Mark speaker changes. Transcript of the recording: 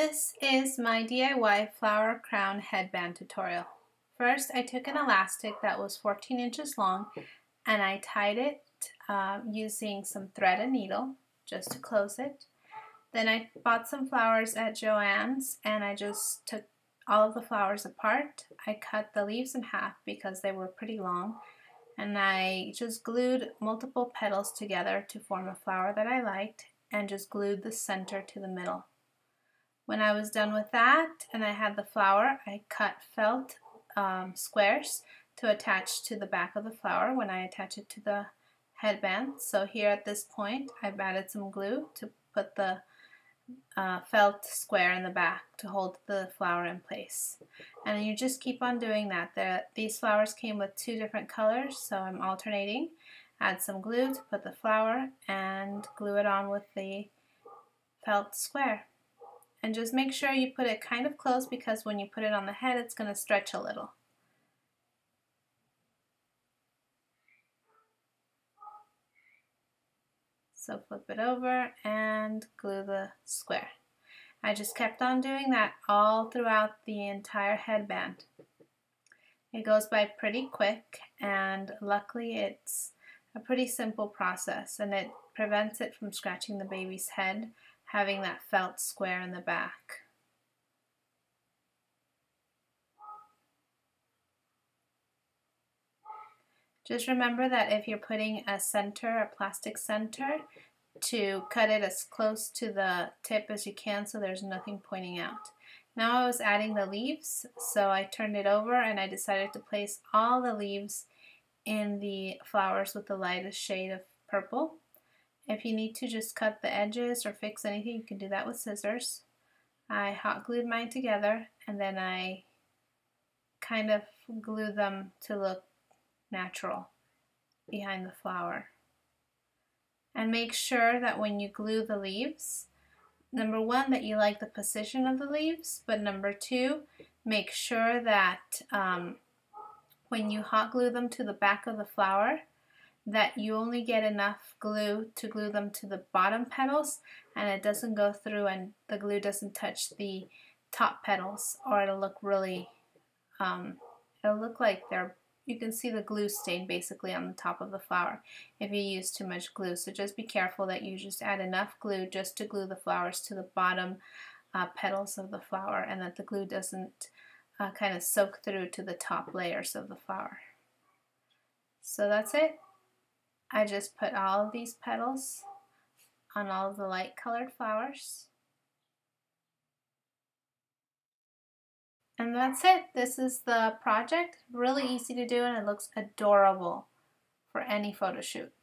Speaker 1: This is my DIY flower crown headband tutorial. First, I took an elastic that was 14 inches long and I tied it using some thread and needle just to close it. Then I bought some flowers at Joann's and I just took all of the flowers apart. I cut the leaves in half because they were pretty long, and I just glued multiple petals together to form a flower that I liked and just glued the center to the middle. When I was done with that and I had the flower, I cut felt squares to attach to the back of the flower when I attach it to the headband. So here at this point, I've added some glue to put the felt square in the back to hold the flower in place. And you just keep on doing that. These flowers came with two different colors, so I'm alternating. Add some glue to put the flower and glue it on with the felt square. And just make sure you put it kind of close because when you put it on the head, it's going to stretch a little. So flip it over and glue the square. I just kept on doing that all throughout the entire headband. It goes by pretty quick, and luckily it's a pretty simple process, and it prevents it from scratching the baby's head, having that felt square in the back. Just remember that if you're putting a plastic center, to cut it as close to the tip as you can so there's nothing pointing out. Now I was adding the leaves, so I turned it over and I decided to place all the leaves in the flowers with the lightest shade of purple. If you need to just cut the edges or fix anything, you can do that with scissors. I hot glued mine together and then I kind of glue them to look natural behind the flower. And make sure that when you glue the leaves, number one, that you like the position of the leaves, but number two, make sure that when you hot glue them to the back of the flower, that you only get enough glue to glue them to the bottom petals and it doesn't go through and the glue doesn't touch the top petals, or it'll look really, it'll look like you can see the glue stain basically on the top of the flower if you use too much glue. So just be careful that you just add enough glue just to glue the flowers to the bottom petals of the flower, and that the glue doesn't kind of soak through to the top layers of the flower. So that's it. I just put all of these petals on all of the light colored flowers. And that's it. This is the project. Really easy to do and it looks adorable for any photo shoot.